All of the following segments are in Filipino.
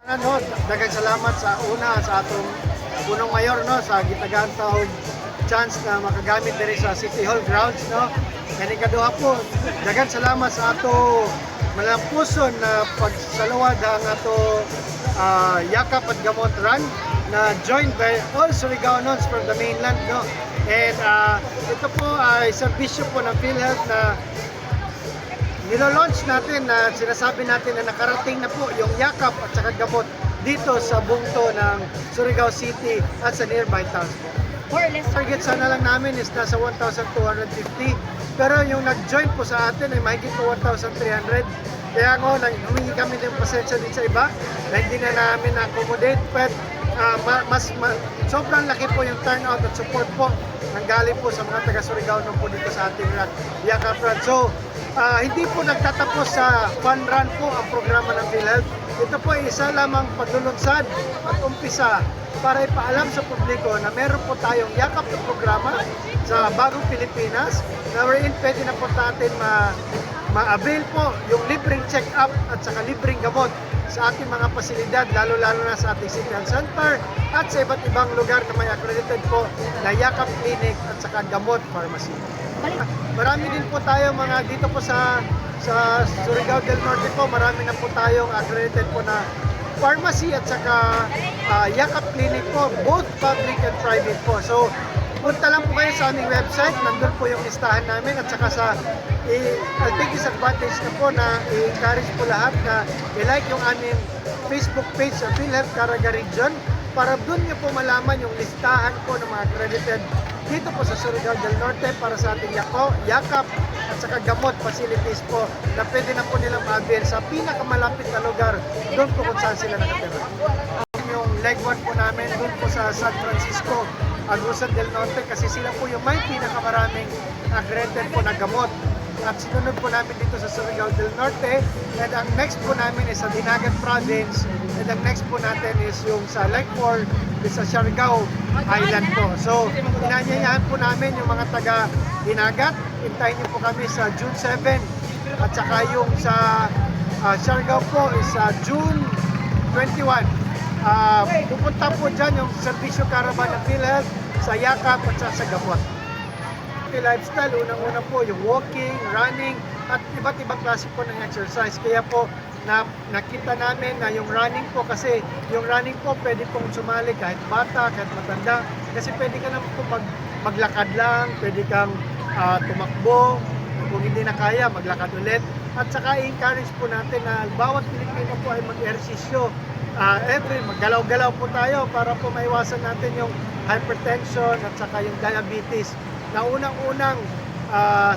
Ano, daghang salamat sa una sa atong punong mayor no sa gitagaan taog chance na makagamit diri sa City Hall grounds no. Kani kaduha po, daghang salamat sa ato malampuson na pagsalawad ang ato Yakap at Gamot Run na joined by all Surigaonons from the mainland no. And ito po ay serbisyo po ng PhilHealth na nilo-launch natin na sinasabi natin na nakarating na po yung Yakap at saka Gamot dito sa bungto ng Surigao City at sa nearby towns po. More or less. Target sana lang namin is nasa 1,250 pero yung nag-join po sa atin ay mahigit po 1,300. Kaya humingi kami ng pasensya din sa iba na hindi na namin na-accommodate but sobrang laki po yung turnout at support po nang galing po sa mga taga Surigao nung po dito sa ating Yakap Run. So, hindi po nagtatapos sa fun run po ang programa ng PhilHealth. Ito po ay isa lamang paglulunsad at umpisa para ipaalam sa publiko na meron po tayong Yakap na programa sa Bagong Pilipinas na wherein pwede na po natin ma-avail po yung libreng check-up at saka libreng gamot sa ating mga pasilidad, lalo-lalo na sa ating City Health Center at sa iba't ibang lugar na may accredited po na Yakap Clinic at saka Gamot Pharmacy. Marami din po tayo mga dito po sa Surigao del Norte po, marami na po tayong accredited po na pharmacy at saka Yakap Clinic po, both public and private po. So, punta lang po kayo sa aming website, nandun po yung listahan namin at saka I'll take this advantage na po na i-encourage po lahat na i-like yung aming Facebook page sa PhilHealth Caraga Region para doon nyo po malaman yung listahan po ng mga accredited dito po sa Surigao del Norte para sa ating Yakap at saka Gamot facilities po na pwede na po nilang ma-avail sa pinakamalapit na lugar doon po kung saan sila nakatira. Yung leg 1 po namin doon po sa San Francisco, Agusan del Norte kasi sila po yung may pinakamaraming accredited po na gamot. At sinunod po namin dito sa Surigao del Norte and ang next po namin is sa Dinagat Province and ang next po natin is yung sa Lake 4 sa Siargao Island po. So, inanyayahan po namin yung mga taga Dinagat. Hintayin niyo po kami sa June 7 at saka yung sa Siargao po is sa June 21. Pupunta po dyan yung servisyo caravan ng PhilHealth sa Yakap at sa Gamot. Lifestyle, unang-una po yung walking, running at iba't ibang klase po ng exercise. Kaya po nakita namin na yung running po kasi yung running po pwede pong sumali kahit bata, kahit matanda kasi pwede ka naman po maglakad lang, pwede kang tumakbo, kung hindi na kaya maglakad ulit at saka i-encourage po natin na bawat Pilipino po ay mag-ehersisyo. Maggalaw-galaw po tayo para po maiwasan natin yung hypertension at saka yung diabetes na unang-unang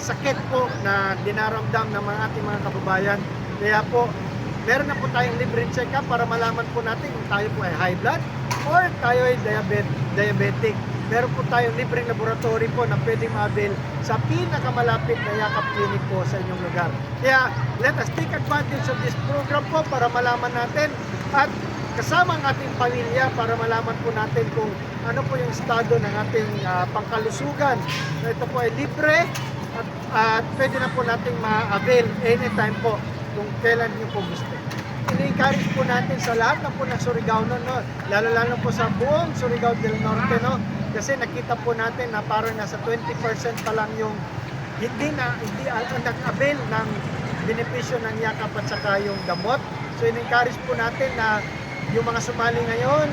sakit po na dinaramdam ng mga ating mga kababayan. Kaya po, meron na po tayong libreng check-up para malaman po natin kung tayo po ay high blood or tayo ay diabetic. Meron po tayong libreng laboratory po na pwedeng ma-avail sa pinakamalapit na Yakap Clinic po sa inyong lugar. Kaya, let us take advantage of this program po para malaman natin at kasama ang ating pamilya para malaman po natin kung ano po yung estado ng ating pangkalusugan. Ito po ay libre at pwede na po nating ma-avail anytime po kung kailan nyo po gusto. I-encourage po natin sa lahat na po ng Surigao no, lalo-lalo po sa buong Surigao del Norte no, kasi nakita po natin na parang nasa 20% pa lang yung hindi nag-avail ng benepisyo ng Yakap at saka yung gamot. So i-encourage po natin na yung mga sumali ngayon,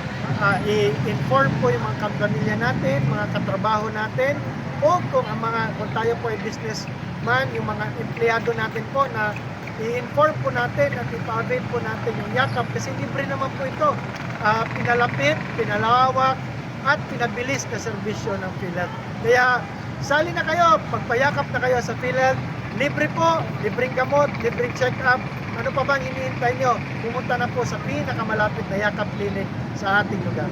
i-inform po yung mga kapamilya natin, mga katrabaho natin, o kung tayo po ay businessman, yung mga empleyado natin po na i-inform po natin at ipa-avail po natin yung Yakap kasi libre naman po ito. Pinalapit, pinalawak, at pinabilis na serbisyo ng PhilHealth. Kaya sali na kayo, pagpayakap na kayo sa PhilHealth, libre po, libreng gamot, libreng check-up. Ano pa bang iniintay nyo? Pumunta na po sa pinakamalapit na Yakap Clinic sa ating lugar.